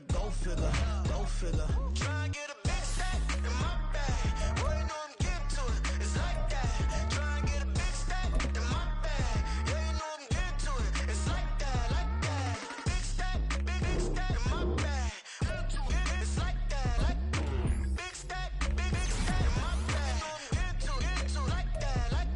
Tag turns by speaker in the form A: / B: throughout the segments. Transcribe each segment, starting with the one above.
A: a go filler, go filler. Try and get a big stack in my bag. Boy, you know I'm getting to it. It's like that. Try and get a big stack in my bag. Yeah, you know I'm getting to it. It's like that, like that. Big stack in my bag. It's like that, like big stack in my bag. You know I'm getting to it, like that, like.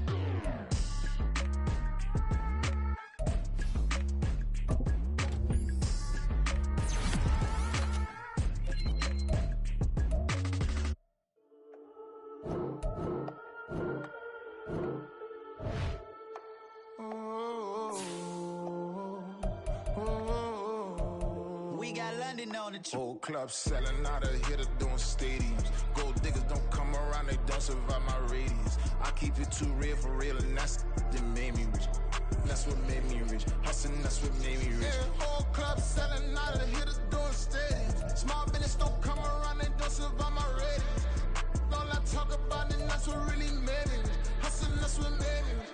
A: We got London on the trip.
B: Whole club selling out of hitter doing stadiums. Gold diggers don't come around, they don't survive my radius. I keep it too real for real, and that's that made me rich. That's what made me rich. Hustling, that's what made me rich. Yeah, whole club selling out of hitters doing stadiums. Small business don't come around, they don't survive my radius. All I talk about it, that's what really made me rich. Hustling, that's what made me rich.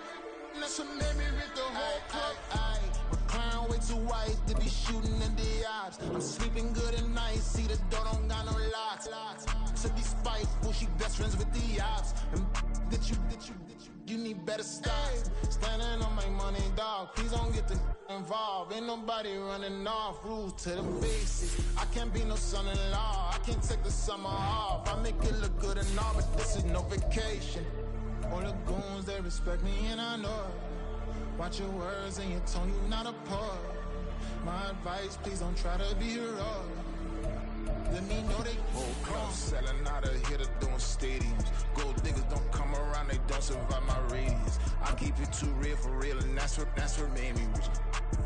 B: That's what made me rich. The whole club. My clown way too white to be shooting in the eyes. I'm sleeping good at night, see the door don't got no locks. To be spiteful, she best friends with the ops. And you need better styles. Standing on my money, dog. Please don't get involved. Ain't nobody running off. Rules to the basics. I can't be no son-in-law. I can't take the summer off. I make it look good and all, but this is no vacation. All the goons, they respect me and I know it. Watch your words and your tone, you not a part. My advice, please don't try to be heroic. Let me know they whole club selling out of hitter doing stadiums. Gold diggers don't come around, they don't survive my radius. I keep it too real for real, and that's what made me rich.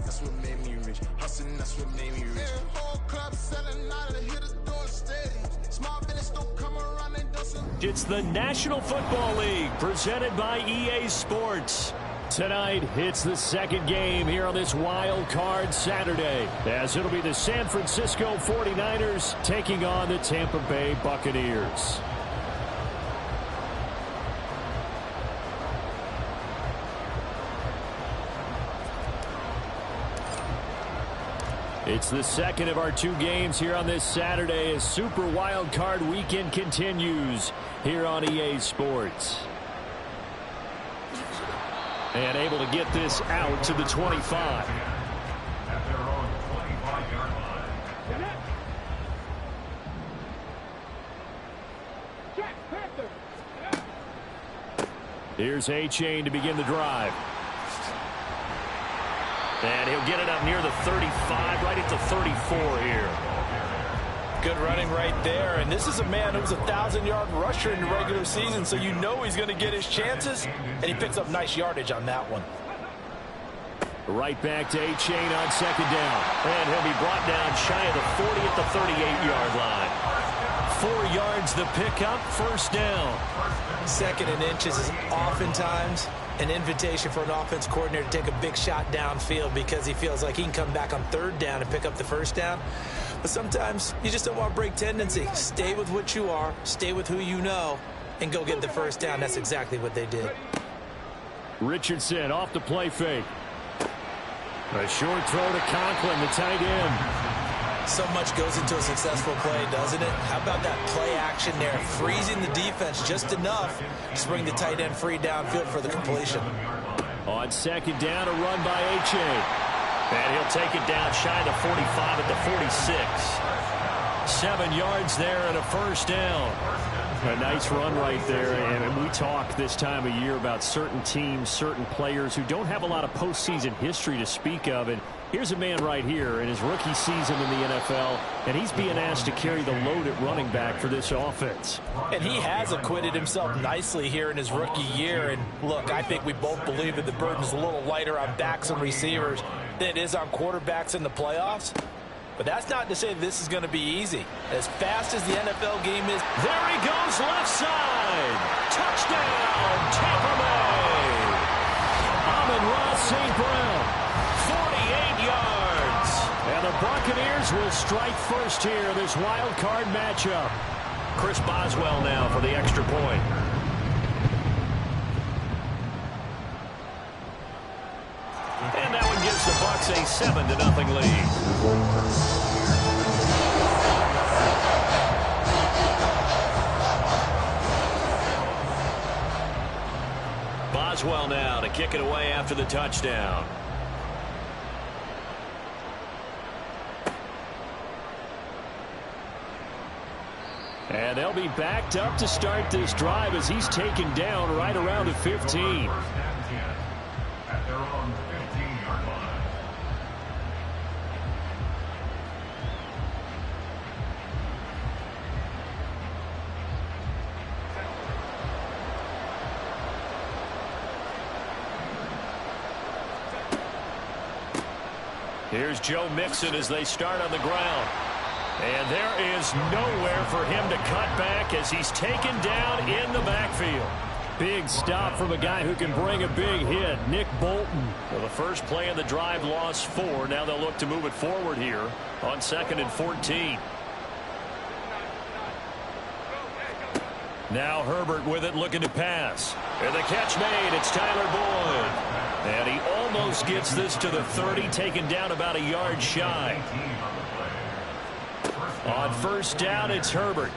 B: That's what made me rich. Hustling, that's what made me rich. Yeah, whole club selling out of hitters doing stadiums. Small business don't come around, they don't survive.
C: It's the National Football League presented by EA Sports. Tonight, it's the second game here on this Wild Card Saturday, as it'll be the San Francisco 49ers taking on the Tampa Bay Buccaneers. It's the second of our two games here on this Saturday as Super Wild Card Weekend continues here on EA Sports. And able to get this out to the 25.
D: At their own 25-yard line.
C: Here's A-Chain to begin the drive. And he'll get it up near the 35, right at the 34 here.
E: Good running right there. And this is a man who was a 1,000-yard rusher in the regular season, so you know he's going to get his chances. And he picks up nice yardage on that one.
C: Right back to A-Chain on second down. And he'll be brought down shy of the 40 at the 38-yard line. 4 yards the pickup, first down.
E: Second and inches is oftentimes an invitation for an offense coordinator to take a big shot downfield because he feels like he can come back on third down and pick up the first down. But sometimes you just don't want to break tendency. Stay with what you are, stay with who you know, and go get the first down. That's exactly what they did.
C: Richardson off the play fake. A short throw to Conklin, the tight end.
E: So much goes into a successful play, doesn't it? How about that play action there? Freezing the defense just enough to bring the tight end free downfield for the completion.
C: On second down, a run by A-Chain. And he'll take it down shy of the 45 at the 46. 7 yards there and a first down. A nice run right there. And we talk this time of year about certain teams, certain players who don't have a lot of postseason history to speak of. And here's a man right here in his rookie season in the NFL, and he's being asked to carry the load at running back for this offense.
E: And he has acquitted himself nicely here in his rookie year. And look, I think we both believe that the burden's a little lighter on backs and receivers than it is on quarterbacks in the playoffs. But that's not to say this is going to be easy. As fast as the NFL game is,
C: there he goes left side. Touchdown, Tampa Bay. Amon-Ra St. Brown, 48 yards. And the Buccaneers will strike first here, this wild card matchup. Chris Boswell now for the extra point. And that one gives the Bucks a 7-0 lead. Boswell now to kick it away after the touchdown. And they'll be backed up to start this drive as he's taken down right around the 15.
D: At their own 15-yard line.
C: Here's Joe Mixon as they start on the ground. And there is nowhere for him to cut back as he's taken down in the backfield. Big stop from a guy who can bring a big hit, Nick Bolton. Well, the first play of the drive lost 4. Now they'll look to move it forward here on 2nd and 14. Now Herbert with it, looking to pass. And the catch made. It's Tyler Boyd. And he almost gets this to the 30, taken down about a yard shy. On first down, it's Herbert.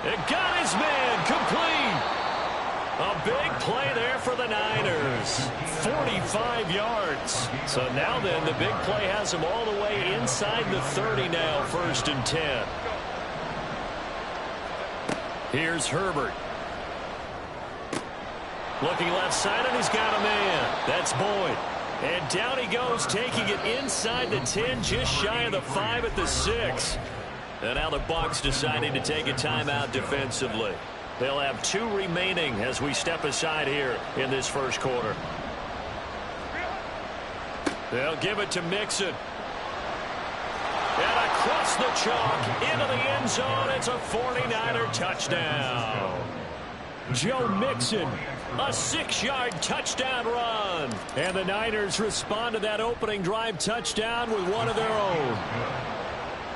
C: It got his man complete. A big play there for the Niners. 45 yards. So now then, the big play has him all the way inside the 30 now, 1st and 10. Here's Herbert. Looking left side, and he's got a man. That's Boyd. And down he goes, taking it inside the 10, just shy of the 5 at the 6. And now the Bucks deciding to take a timeout defensively. They'll have 2 remaining as we step aside here in this first quarter. They'll give it to Mixon. And across the chalk into the end zone. It's a 49er touchdown. Joe Mixon, a 6-yard touchdown run. And the Niners respond to that opening drive touchdown with one of their own.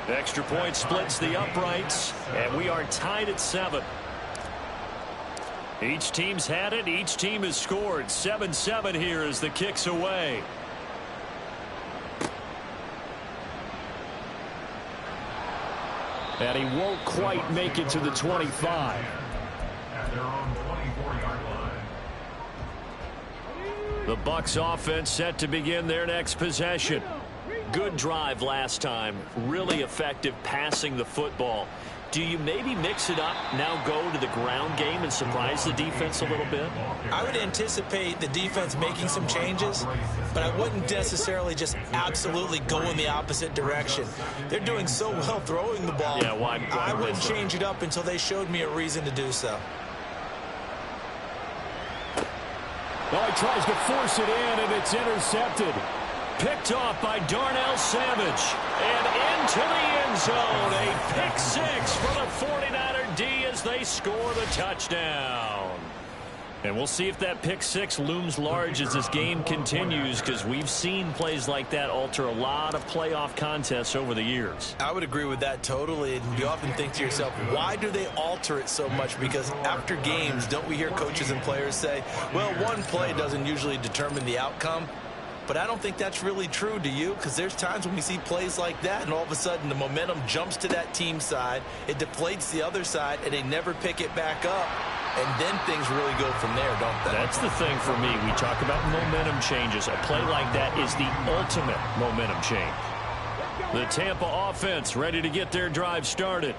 C: Extra point splits the uprights, and we are tied at 7. Each team's had it. Each team has scored. 7-7 here as the kick's away. And he won't quite make it to the 25.
D: At their own 24-yard line.
C: The Bucks offense set to begin their next possession. Good drive last time. Really effective passing the football. Do you maybe mix it up, now go to the ground game and surprise the defense a little bit?
E: I would anticipate the defense making some changes, but I wouldn't necessarily just absolutely go in the opposite direction. They're doing so well throwing the ball.
C: Yeah, why
E: I wouldn't change it up until they showed me a reason to do so.
C: Well, he tries to force it in, and it's intercepted. Picked off by Darnell Savage. And into the end zone. A pick 6 for the 49er D as they score the touchdown. And we'll see if that pick 6 looms large as this game continues, because we've seen plays like that alter a lot of playoff contests over the years.
E: I would agree with that totally. And you often think to yourself, why do they alter it so much? Because after games, don't we hear coaches and players say, well, one play doesn't usually determine the outcome? But I don't think that's really true, do you? Because there's times when we see plays like that, and all of a sudden the momentum jumps to that team side, it deflates the other side, and they never pick it back up. And then things really go from there, don't they?
C: That's the thing for me. We talk about momentum changes. A play like that is the ultimate momentum change. The Tampa offense ready to get their drive started.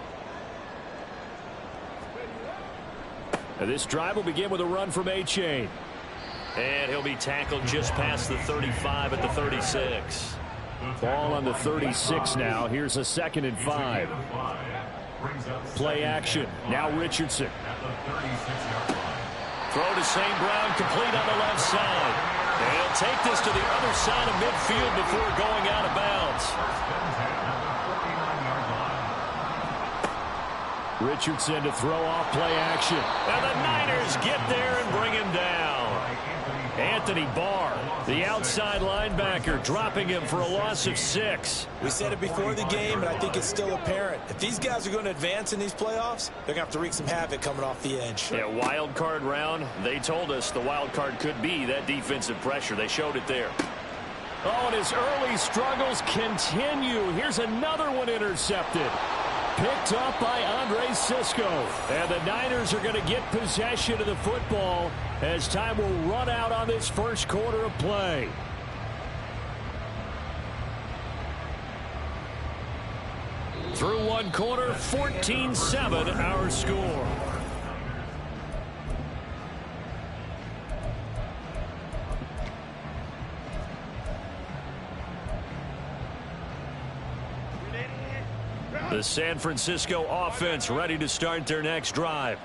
C: And this drive will begin with a run from A-Chain. And he'll be tackled just past the 35 at the 36. Ball on the 36 now. Here's a 2nd and 5. Play action. Now Richardson. Throw to St. Brown, complete on the left side. And he'll take this to the other side of midfield before going out of bounds. Richardson to throw off play action. And the Niners get there and bring him down. Anthony Barr, the outside linebacker, dropping him for a loss of 6.
E: We said it before the game, and I think it's still apparent. If these guys are going to advance in these playoffs, they're going to have to wreak some havoc coming off the edge.
C: Yeah, wild card round. They told us the wild card could be that defensive pressure. They showed it there. Oh, and his early struggles continue. Here's another one intercepted. picked up by Andre Cisco. And the Niners are going to get possession of the football as time will run out on this first quarter of play. Through one quarter, 14-7 our score. The San Francisco offense ready to start their next drive.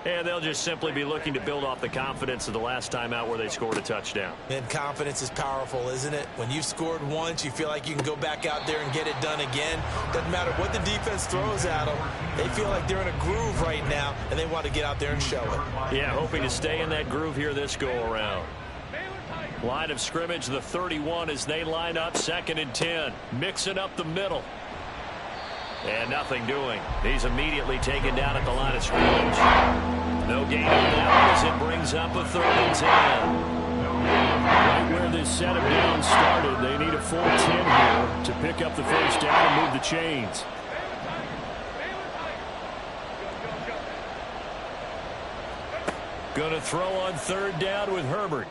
C: And they'll just simply be looking to build off the confidence of the last time out where they scored a touchdown.
E: And confidence is powerful, isn't it? When you've scored once, you feel like you can go back out there and get it done again. Doesn't matter what the defense throws at them. They feel like they're in a groove right now, and they want to get out there and show it.
C: Yeah, hoping to stay in that groove here this go-around. Line of scrimmage, the 31 as they line up, 2nd and 10. Mixing up the middle. And nothing doing. He's immediately taken down at the line of scrimmage. No gain on that one as it brings up a 3rd and 10. Right where this set of downs started, they need a full 10 here to pick up the first down and move the chains. Going to throw on 3rd down with Herbert.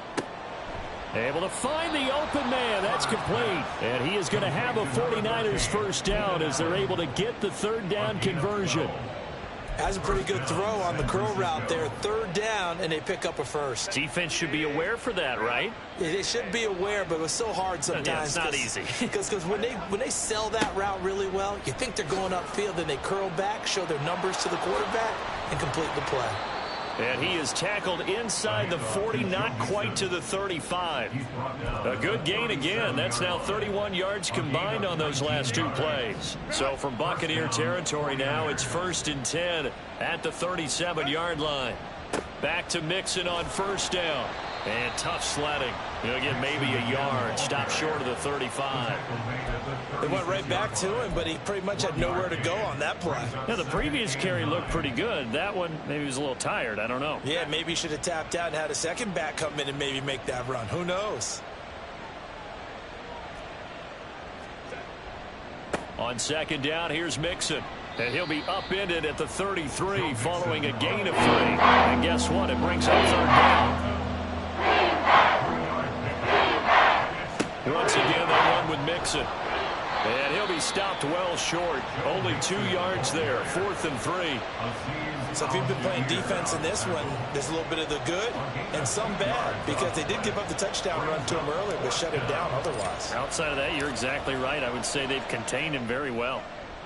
C: Able to find the open man. That's complete. And he is going to have a 49ers first down as they're able to get the 3rd down conversion.
E: Has a pretty good throw on the curl route there. 3rd down, and they pick up a first.
C: Defense should be aware for that, right?
E: Yeah, they should be aware, but it was so hard sometimes.
C: Yeah, it's not easy.
E: Because when they sell that route really well, you think they're going upfield, then they curl back, show their numbers to the quarterback, and complete the play.
C: And he is tackled inside the 40, not quite to the 35. A good gain again. That's now 31 yards combined on those last 2 plays. So from Buccaneer territory now, it's 1st and 10 at the 37-yard line. Back to Mixon on 1st down. And tough sledding. He'll get maybe a yard. Stop short of the 35.
E: They went right back to him, but he pretty much had nowhere to go on that play.
C: Yeah, the previous carry looked pretty good. That one, maybe he was a little tired. I don't know.
E: Yeah, maybe he should have tapped out and had a second back come in and maybe make that run. Who knows?
C: On 2nd down, here's Mixon. And he'll be upended at the 33 following a gain of 3. And guess what? It brings up 3rd down. Once again, they run with Mixon. And he'll be stopped well short. Only 2 yards there. 4th and 3.
E: So if you've been playing defense in this one, there's a little bit of the good and some bad, because they did give up the touchdown run to him earlier, but shut him down otherwise.
C: Outside of that, you're exactly right. I would say they've contained him very well.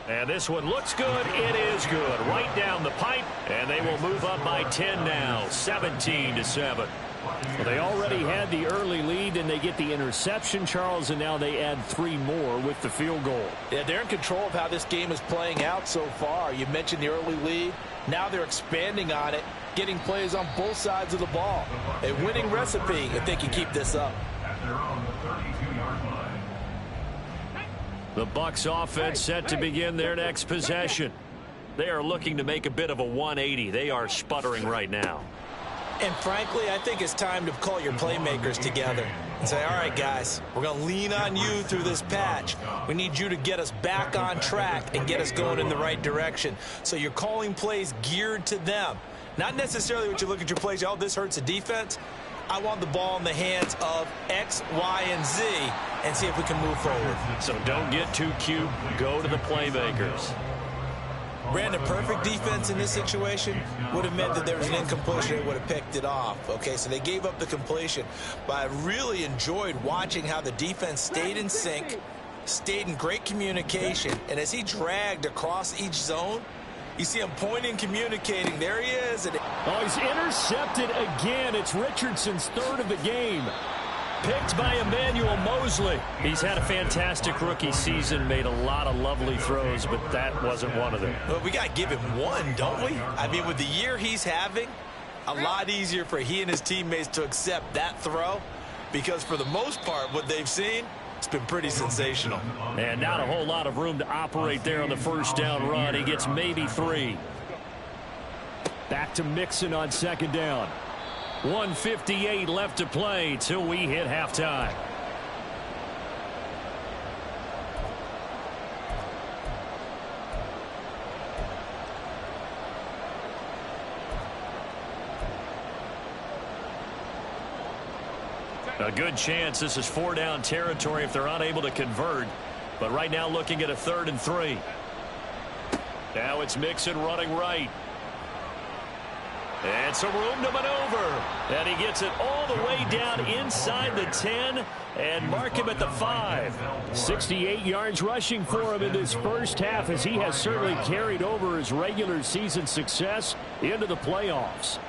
C: And this one looks good. It is good. Right down the pipe. And they will move up by 10 now. 17-7. Well, they already had the early lead, and they get the interception, Charles, and now they add 3 more with the field goal.
E: Yeah, they're in control of how this game is playing out so far. You mentioned the early lead. Now they're expanding on it, getting plays on both sides of the ball. A winning recipe if they can keep this up.
C: The Bucks offense set to begin their next possession. They are looking to make a bit of a 180. They are sputtering right now.
E: And frankly, I think it's time to call your playmakers together and say, all right, guys, we're going to lean on you through this patch. We need you to get us back on track and get us going in the right direction. So you're calling plays geared to them. Not necessarily what you look at your plays, oh, this hurts the defense. I want the ball in the hands of X, Y, and Z and see if we can move forward.
C: So don't get too cute. Go to the playmakers.
E: Brandon, perfect defense in this situation would have meant that there was an incompletion. They would have picked it off. Okay, so they gave up the completion. But I really enjoyed watching how the defense stayed in sync, stayed in great communication. And as he dragged across each zone, you see him pointing, communicating. There he is. And
C: oh, he's intercepted again. It's Richardson's 3rd of the game. Picked by Emmanuel Mosley. He's had a fantastic rookie season, made a lot of lovely throws, but that wasn't one of them.
E: Well, we got to give him one, don't we? I mean, with the year he's having, a lot easier for he and his teammates to accept that throw, because for the most part, what they've seen, it's been pretty sensational.
C: And not a whole lot of room to operate there on the first down run. He gets maybe 3. Back to Mixon on 2nd down. 1:58 left to play till we hit halftime. A good chance this is 4-down territory if they're unable to convert. But right now looking at a 3rd and 3. Now it's Mixon running right. And some room to maneuver. And he gets it all the way down inside the 10 and mark him at the 5.
F: 68 yards rushing for him in this first half, as he has certainly carried over his regular season success into the playoffs.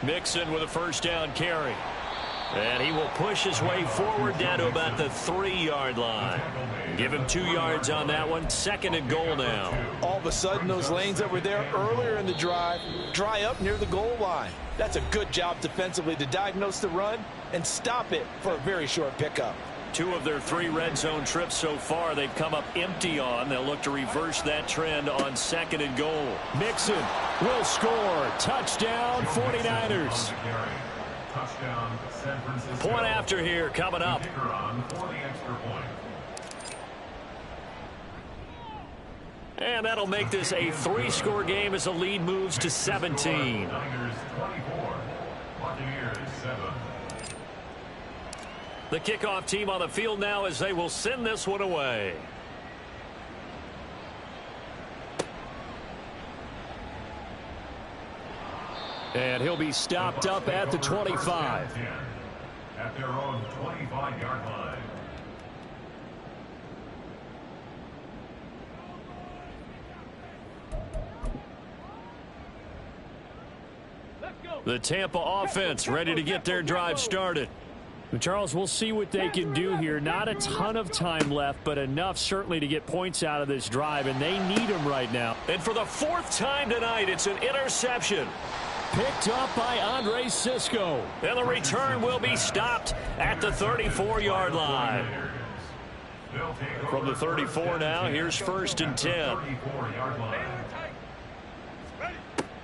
C: Mixon with a 1st down carry. And he will push his way forward down to about the 3-yard line. Give him 2 yards on that one. 2nd and goal now.
E: All of a sudden, those lanes that were there earlier in the drive dry up near the goal line. That's a good job defensively to diagnose the run and stop it for a very short pickup.
C: 2 of their 3 red zone trips so far they've come up empty on. They'll look to reverse that trend on 2nd and goal.
F: Mixon will score. Touchdown, 49ers.
D: Touchdown, San Francisco.
C: Point after here coming up.
D: For the extra point.
C: And that'll make this a 3-score game as the lead moves to 17.
D: Niners 24, Buccaneers 7.
C: The kickoff team on the field now as they will send this one away.
F: And he'll be stopped up at the 25.
D: At their own 25-yard line.
C: The Tampa offense ready to get their drive started.
F: Charles, we'll see what they can do here. Not a ton of time left, but enough certainly to get points out of this drive, and they need them right now.
C: And for the 4th time tonight, it's an interception.
F: Picked up by Andre Sisco.
C: And the return will be stopped at the 34-yard line. From the 34 now, here's 1st and 10.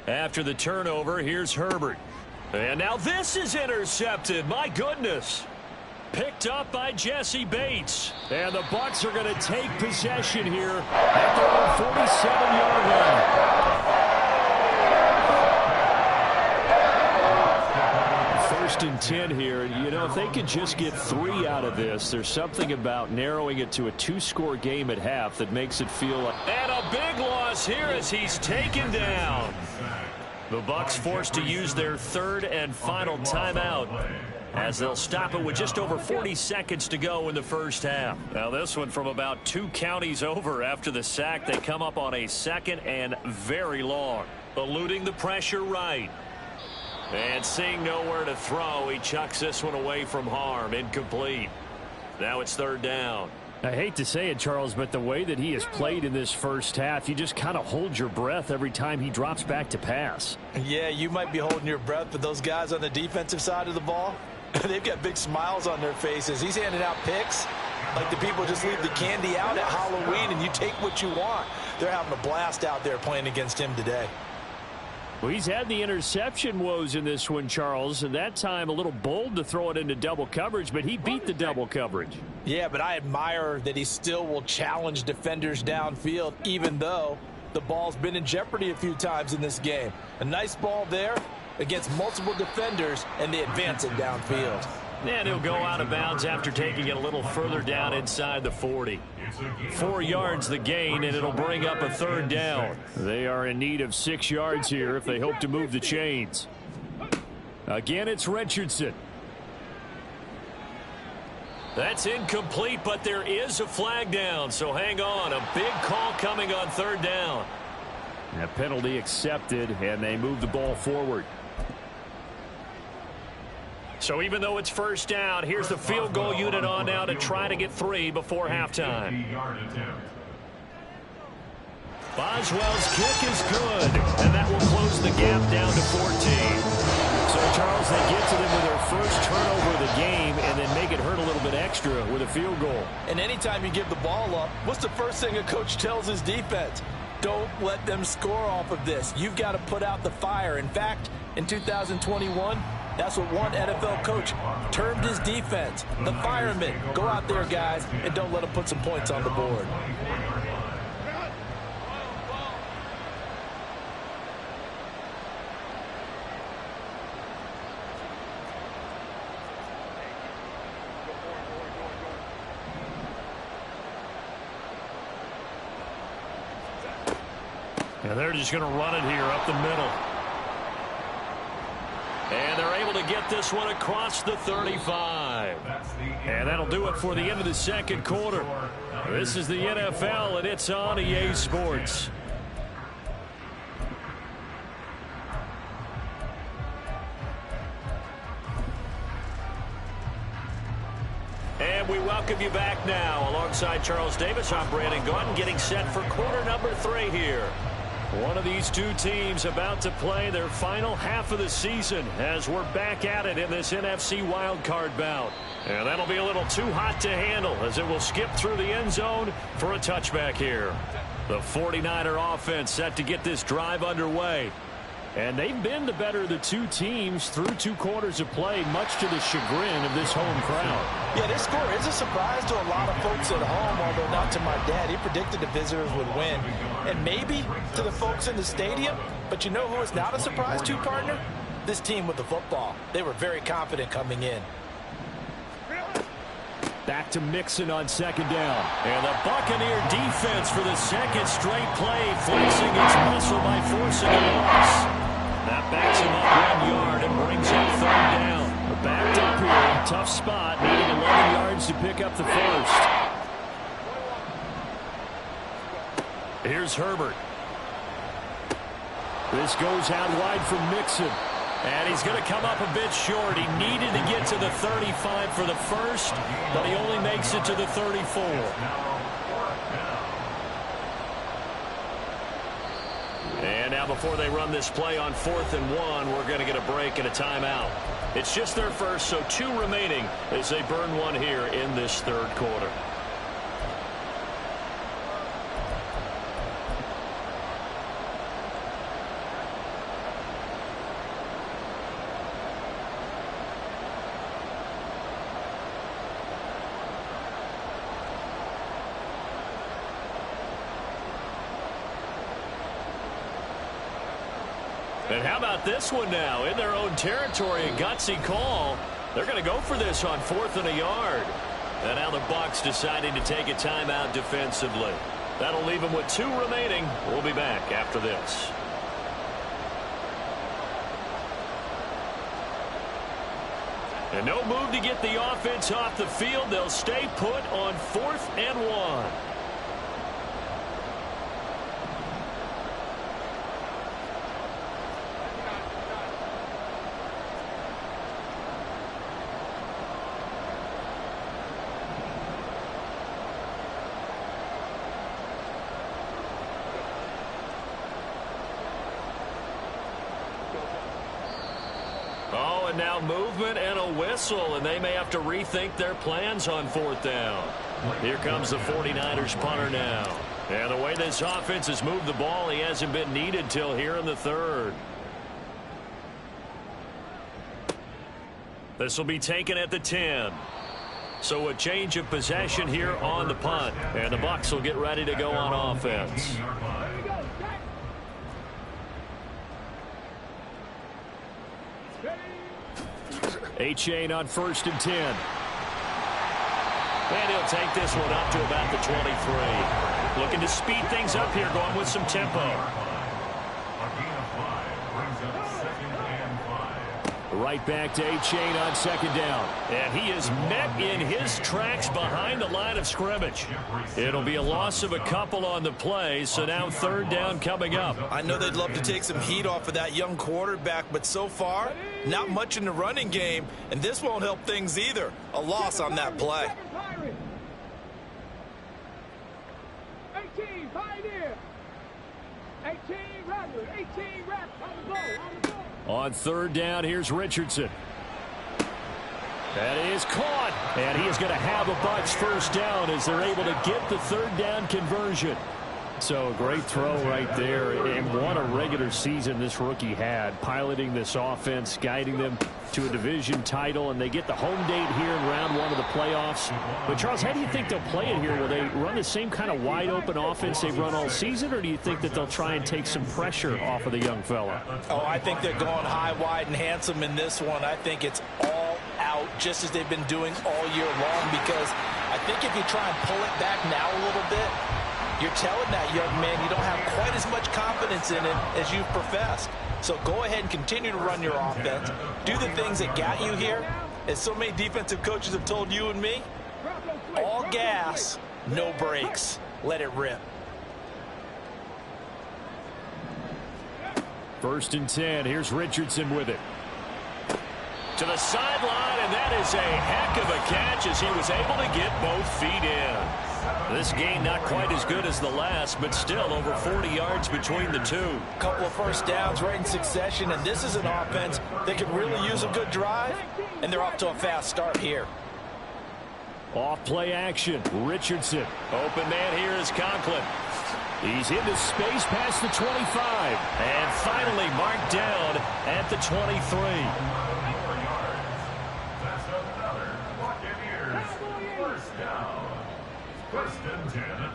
C: After the turnover, here's Herbert. And now this is intercepted. My goodness. Picked up by Jesse Bates.
F: And the Bucks are going to take possession here at their own 47-yard line. 1st and 10 here. You know, if they could just get 3 out of this, there's something about narrowing it to a 2-score game at half that makes it feel like...
C: And a big loss here as he's taken down. The Bucks forced to use their 3rd and final timeout as they'll stop it with just over 40 seconds to go in the first half. Now this one from about 2 counties over after the sack. They come up on a 2nd and very long. Eluding the pressure right. And seeing nowhere to throw, he chucks this one away from harm. Incomplete. Now it's 3rd down.
F: I hate to say it, Charles, but the way that he has played in this first half, you just kind of hold your breath every time he drops back to pass.
E: Yeah, you might be holding your breath, but those guys on the defensive side of the ball, they've got big smiles on their faces. He's handing out picks like the people just leave the candy out at Halloween and you take what you want. They're having a blast out there playing against him today.
F: Well, he's had the interception woes in this one, Charles, and that time a little bold to throw it into double coverage, but he beat the double coverage.
E: Yeah, but I admire that he still will challenge defenders downfield, even though the ball's been in jeopardy a few times in this game. A nice ball there against multiple defenders, and they advance it downfield.
C: And he'll go out of bounds after taking it a little further down inside the 40. 4 yards the gain, and it'll bring up a 3rd down.
F: They are in need of 6 yards here if they hope to move the chains. Again, it's Richardson.
C: That's incomplete, but there is a flag down, so hang on. A big call coming on 3rd down.
F: A penalty accepted, and they move the ball forward.
C: So even though it's 1st down, here's the field goal unit on now to try to get 3 before halftime. Boswell's kick is good, and that will close the gap down to 14.
F: So, Charles, they get to them with their first turnover of the game and then make it hurt a little bit extra with a field goal.
E: And anytime you give the ball up, what's the first thing a coach tells his defense? Don't let them score off of this. You've got to put out the fire. In fact, in 2021, that's what one NFL coach termed his defense. The firemen. Go out there, guys, and don't let them put some points on the board.
C: And they're just going to run it here up the middle. And they're able to get this one across the 35. And that'll do it for the end of the second quarter. This is the NFL, and it's on EA Sports. And we welcome you back now. Alongside Charles Davis, I'm Brandon Gaudin, getting set for quarter number 3 here. One of these two teams about to play their final half of the season as we're back at it in this NFC wildcard bout. And that'll be a little too hot to handle as it will skip through the end zone for a touchback here. The 49er offense set to get this drive underway. And they've been the better of the two teams through 2 quarters of play, much to the chagrin of this home crowd.
E: Yeah, this score is a surprise to a lot of folks at home, although not to my dad. He predicted the visitors would win. And maybe to the folks in the stadium. But you know who is not a surprise to, partner? This team with the football. They were very confident coming in.
F: Back to Mixon on second down.
C: And the Buccaneer defense for the second straight play, flexing its muscle by forcing a loss. That backs him up 1 yard and brings up third down. We're backed up here. Tough spot, needing 11 yards to pick up the first. Here's Herbert. This goes out wide from Mixon. And he's going to come up a bit short. He needed to get to the 35 for the first, but he only makes it to the 34. And now before they run this play on 4th and 1, we're going to get a break and a timeout. It's just their first, so 2 remaining as they burn one here in this third quarter. And how about this one now? In their own territory, a gutsy call. They're going to go for this on 4th and a yard. And now the Bucks deciding to take a timeout defensively. That'll leave them with 2 remaining. We'll be back after this. And no move to get the offense off the field. They'll stay put on 4th and 1. And now movement and a whistle, and they may have to rethink their plans on 4th down. Here comes the 49ers punter now. And the way this offense has moved the ball, he hasn't been needed till here in the third. This will be taken at the 10. So a change of possession here on the punt, and the Bucks will get ready to go on offense.
F: A-Chain on 1st and 10.
C: And he'll take this one up to about the 23. Looking to speed things up here, going with some tempo.
F: Right back to A-Chain on 2nd down.
C: And he is met in his tracks behind the line of scrimmage. It'll be a loss of a couple on the play, so now 3rd down coming up.
E: I know they'd love to take some heat off of that young quarterback, but so far, not much in the running game, and this won't help things either. A loss on that play.
G: 18, Pioneer. 18, Rattler. 18, Rattler. On the goal.
F: On 3rd down, here's Richardson. That is caught. And he is going to have a Bucks first down as they're able to get the 3rd down conversion. So a great throw right there. And what a regular season this rookie had, piloting this offense, guiding them to a division title, and they get the home date here in round 1 of the playoffs. But, Charles, how do you think they'll play it here? Will they run the same kind of wide-open offense they've run all season, or do you think that they'll try and take some pressure off of the young fella?
E: Oh, I think they're going high, wide, and handsome in this one. I think it's all out, just as they've been doing all year long, because I think if you try and pull it back now a little bit, You're telling that young man you don't have quite as much confidence in him as you've professed. So go ahead and continue to run your offense. Do the things that got you here. As so many defensive coaches have told you and me, all gas, no brakes. Let it rip.
F: 1st and 10. Here's Richardson with it.
C: To the sideline, and that is a heck of a catch as he was able to get both feet in. This game not quite as good as the last, but still over 40 yards between the two.
E: Couple of first downs right in succession, and this is an offense that could really use a good drive, and they're off to a fast start here.
F: Off play action. Richardson.
C: Open man here is Conklin.
F: He's into space past the 25.
C: And finally marked down at the 23.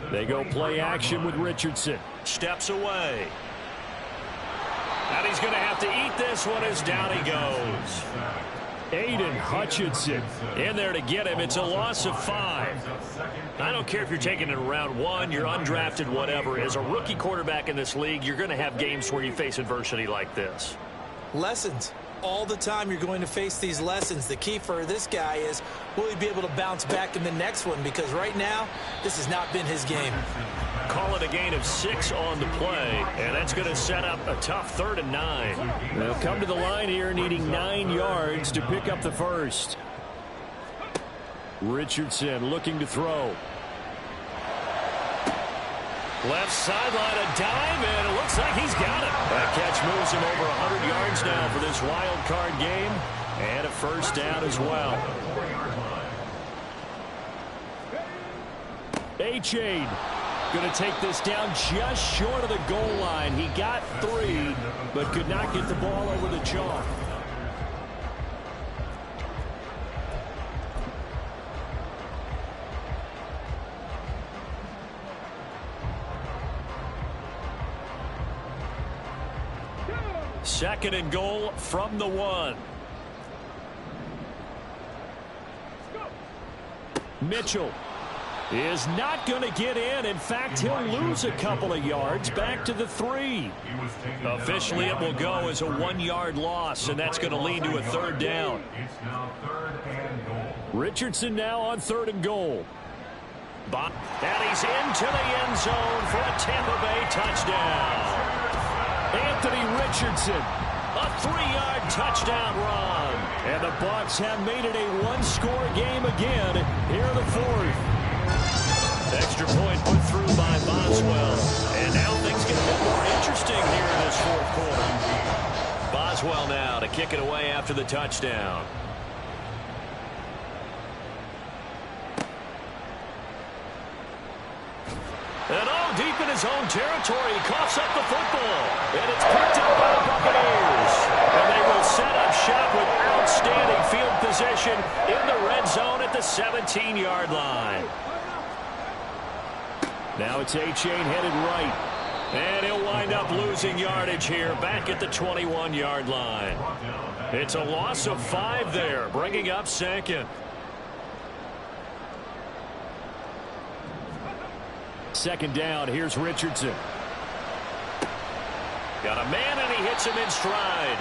F: They go play action with Richardson.
C: Steps away. And he's going to have to eat this one as down he goes.
F: Aiden Hutchinson
C: in there to get him. It's a loss of 5. I don't care if you're taking it in round 1, you're undrafted, whatever. As a rookie quarterback in this league, you're going to have games where you face adversity like this.
E: Lessons. All the time you're going to face these lessons. The key for this guy is, will he be able to bounce back in the next one? Because right now, this has not been his game.
C: Call it a gain of 6 on the play, and that's going to set up a tough 3rd and 9.
F: They'll come to the line here needing 9 yards to pick up the first. Richardson looking to throw.
C: Left sideline, a dive, and it looks like he's got it. That catch moves him over 100 yards now for this wild card game, and a first down as well.
F: Achane going to take this down just short of the goal line. He got 3, but could not get the ball over the chalk.
C: Second and goal from the 1.
F: Mitchell is not going to get in. In fact, he'll lose a couple of yards back to the 3.
C: Officially, it will go as a 1-yard loss, and that's going to lead to a 3rd down.
F: Richardson now on 3rd and goal.
C: And he's into the end zone for a Tampa Bay touchdown.
F: Anthony Richardson.
C: A 3-yard touchdown run.
F: And the Bucks have made it a 1-score game again here in the 4th.
C: Extra point put through by Boswell. And now things get a bit more interesting here in this 4th quarter. Boswell now to kick it away after the touchdown. And deep in his own territory, he coughs up the football. And it's picked up by the Buccaneers. And they will set up shop with outstanding field position in the red zone at the 17-yard line.
F: Now it's Achane headed right.
C: And he'll wind up losing yardage here back at the 21-yard line. It's a loss of 5 there, bringing up 2nd.
F: Second down, here's Richardson.
C: Got a man, and he hits him in stride.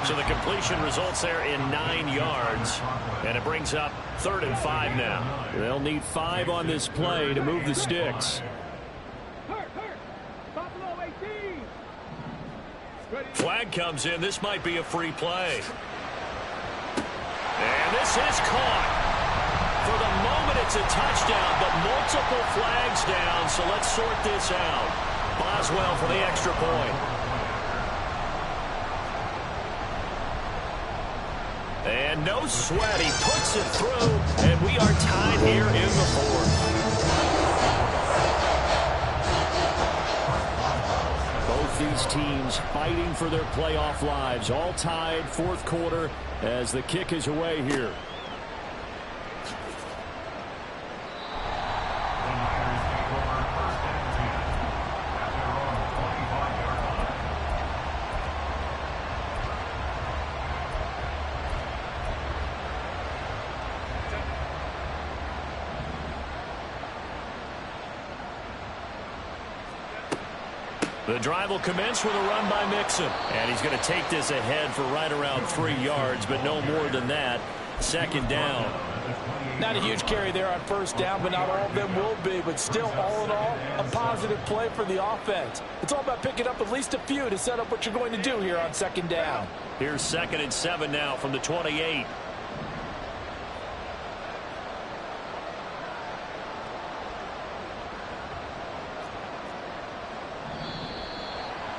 C: So the completion results there in 9 yards. And it brings up 3rd and 5 now.
F: They'll need 5 on this play to move the sticks.
C: Flag comes in. This might be a free play. And this is caught. For the moment, it's a touchdown, but multiple flags down, so let's sort this out. Boswell for the extra point. And no sweat, he puts it through, and we are tied here in the 4th.
F: Both these teams fighting for their playoff lives, all tied 4th quarter as the kick is away here.
C: The drive will commence with a run by Mixon. And he's going to take this ahead for right around 3 yards, but no more than that. Second down.
E: Not a huge carry there on first down, but not all of them will be. But still, all in all, a positive play for the offense. It's all about picking up at least a few to set up what you're going to do here on second down.
C: Here's 2nd and 7 now from the 28.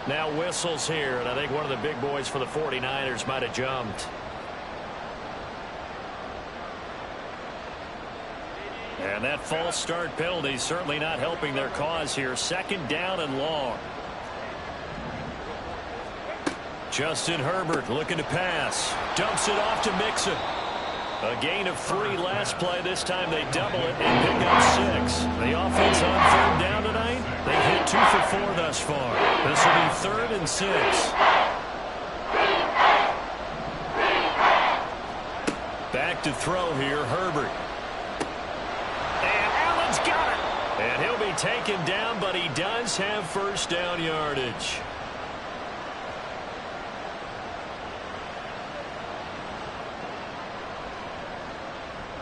C: Now whistles here, and I think one of the big boys for the 49ers might have jumped. And that false start penalty is certainly not helping their cause here. Second down and long. Justin Herbert looking to pass. Dumps it off to Mixon. A gain of 3 last play. This time they double it and pick up 6. The offense on third down tonight. They've hit 2 for 4 thus far. This will be 3rd and 6. Back to throw here, Herbert. And Allen's got it. And he'll be taken down, but he does have first down yardage.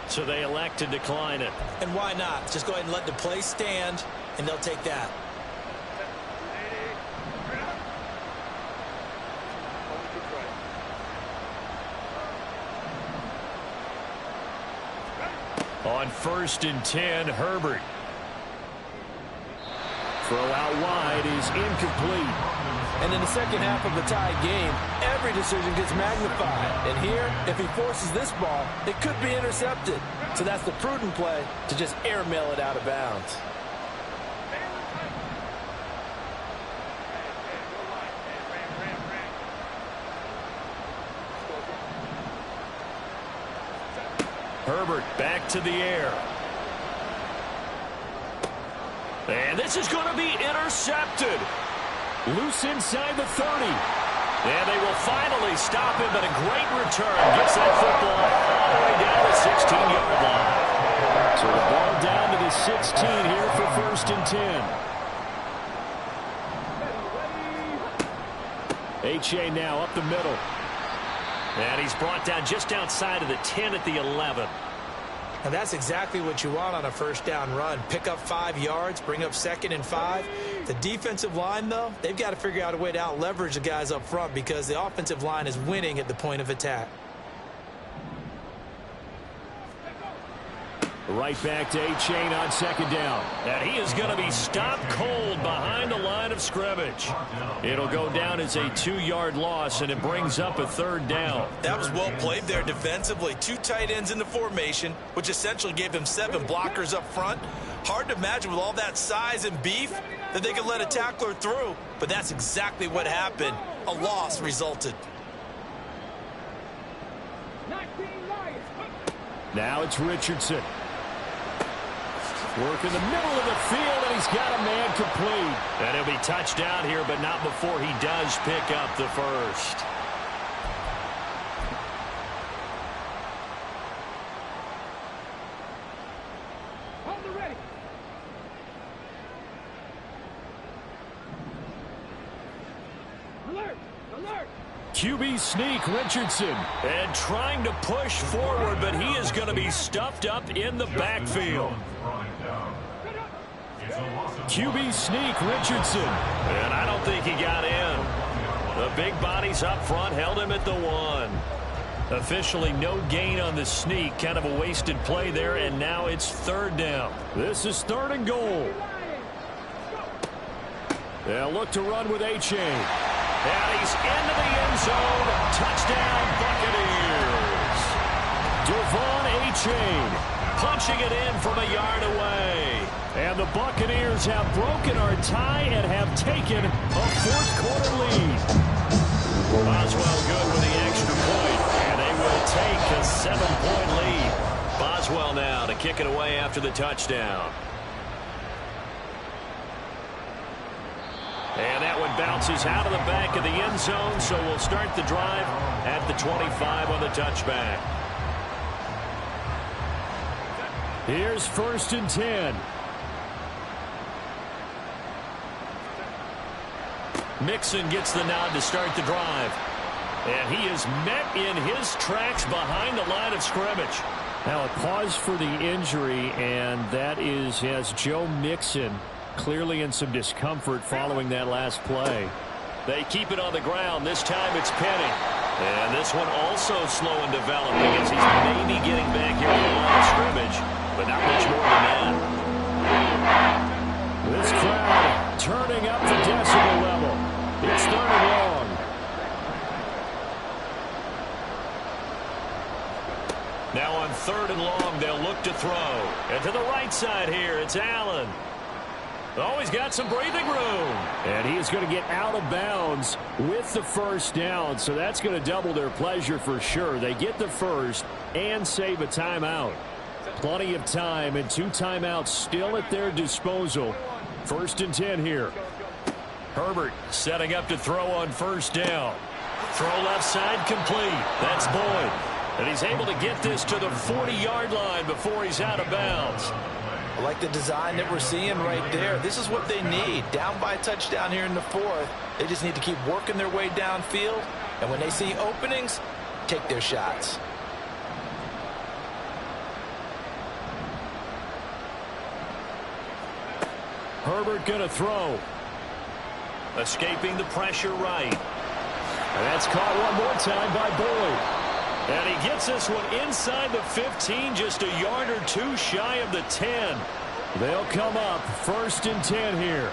C: So they elect to decline it.
E: And why not? Just go ahead and let the play stand, and they'll take that.
C: On 1st and 10, Herbert. Throw out wide is incomplete.
E: And in the second half of the tie game, every decision gets magnified. And here, if he forces this ball, it could be intercepted. So that's the prudent play, to just airmail it out of bounds.
C: Herbert back to the air. And this is going to be intercepted. Loose inside the 30. And they will finally stop him, but a great return. Gets that football all the way down the 16-yard line. So the ball down to the 16 here for 1st and 10. H.A. now up the middle. And he's brought down just outside of the 10 at the 11.
E: And that's exactly what you want on a first down run. Pick up 5 yards, bring up 2nd and 5. The defensive line, though, they've got to figure out a way to out-leverage the guys up front because the offensive line is winning at the point of attack.
C: Right back to A-Chain on 2nd down. And he is going to be stopped cold behind the line of scrimmage. It'll go down as a 2-yard loss, and it brings up a 3rd down.
E: That was well played there defensively. 2 tight ends in the formation, which essentially gave them 7 blockers up front. Hard to imagine with all that size and beef that they could let a tackler through, but that's exactly what happened. A loss resulted.
C: Now it's Richardson. Work in the middle of the field, and he's got a man complete. And he'll be touched down here, but not before he does pick up the first.
G: Hold the ready. Alert! Alert!
C: QB sneak, Richardson. And trying to push forward, but he is going to be stuffed up in the backfield. QB sneak, Richardson. And I don't think he got in. The big bodies up front held him at the 1. Officially no gain on the sneak. Kind of a wasted play there, and now it's 3rd down. This is 3rd and goal. They'll look to run with A-Chain. And he's into the end zone. Touchdown, Buccaneers. Devon A-Chain punching it in from a yard away. And the Buccaneers have broken our tie and have taken a 4th quarter lead. Boswell good with the extra point, and they will take a 7-point lead. Boswell now to kick it away after the touchdown. And that one bounces out of the back of the end zone, so we'll start the drive at the 25 on the touchback. Here's 1st and 10. Mixon gets the nod to start the drive. And he is met in his tracks behind the line of scrimmage.
F: Now a pause for the injury, and that is as Joe Mixon clearly in some discomfort following that last play.
C: They keep it on the ground. This time it's Penny. And this one also slow in developing as he's maybe getting back here to the line of scrimmage, but not much more than that.
F: This crowd turning up the decibel level. It's 3rd and long.
C: Now on 3rd and long, they'll look to throw. And to the right side here, it's Allen. Oh, he's got some breathing room.
F: And he is going to get out of bounds with the first down, so that's going to double their pleasure for sure. They get the first and save a timeout. Plenty of time and 2 timeouts still at their disposal. 1st and 10 here.
C: Herbert setting up to throw on 1st down. Throw left side complete. That's Boyd. And he's able to get this to the 40-yard line before he's out of bounds.
E: I like the design that we're seeing right there. This is what they need. Down by a touchdown here in the 4th. They just need to keep working their way downfield. And when they see openings, take their shots.
C: Herbert going to throw. Escaping the pressure right.
F: And that's caught one more time by Boyd.
C: And he gets this one inside the 15, just a yard or 2 shy of the 10.
F: They'll come up 1st and 10 here.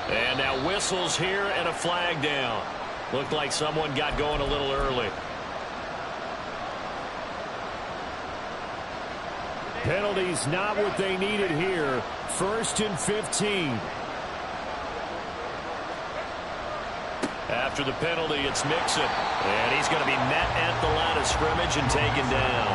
C: And now whistles here and a flag down. Looked like someone got going a little early.
F: Penalties not what they needed here. 1st and 15.
C: After the penalty, it's Mixon. And he's going to be met at the line of scrimmage and taken down.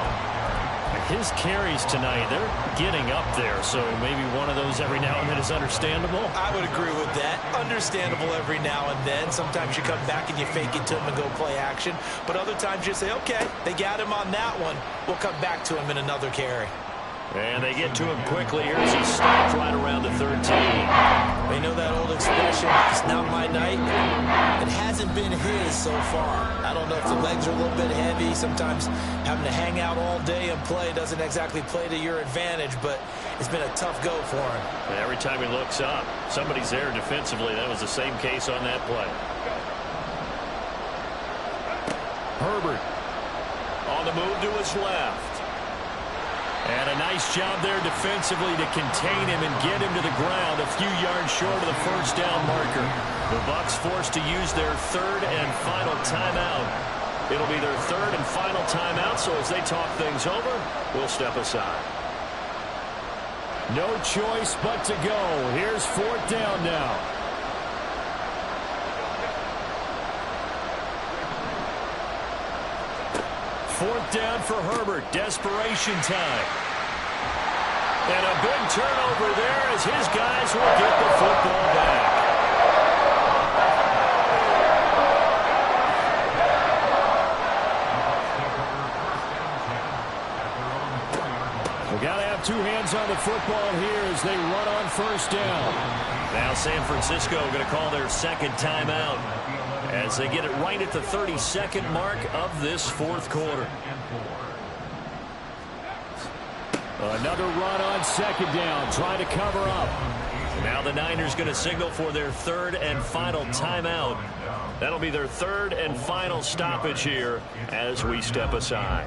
F: His carries tonight, they're getting up there, so maybe one of those every now and then is understandable.
E: I would agree with that. Understandable every now and then. Sometimes you come back and you fake it to him and go play action. But other times you say, okay, they got him on that one. We'll come back to him in another carry.
C: And they get to him quickly here as he stops right around the 13.
E: You know that old expression, it's not my night? It hasn't been his so far. I don't know if the legs are a little bit heavy. Sometimes having to hang out all day and play doesn't exactly play to your advantage, but it's been a tough go for him.
C: And every time he looks up, somebody's there defensively. That was the same case on that play.
F: Herbert
C: on the move to his left.
F: And a nice job there defensively to contain him and get him to the ground a few yards short of the 1st down marker.
C: The Bucks forced to use their 3rd and final timeout. It'll be their 3rd and final timeout, so as they talk things over, we'll step aside.
F: No choice but to go. Here's 4th down now. Fourth down for Herbert. Desperation time.
C: And a big turnover there as his guys will get the football back.
F: We got to have 2 hands on the football here as they run on 1st down.
C: Now San Francisco going to call their 2nd timeout as they get it right at the 32nd mark of this 4th quarter.
F: Another run on 2nd down, trying to cover up.
C: Now the Niners going to signal for their 3rd and final timeout. That'll be their 3rd and final stoppage here as we step aside.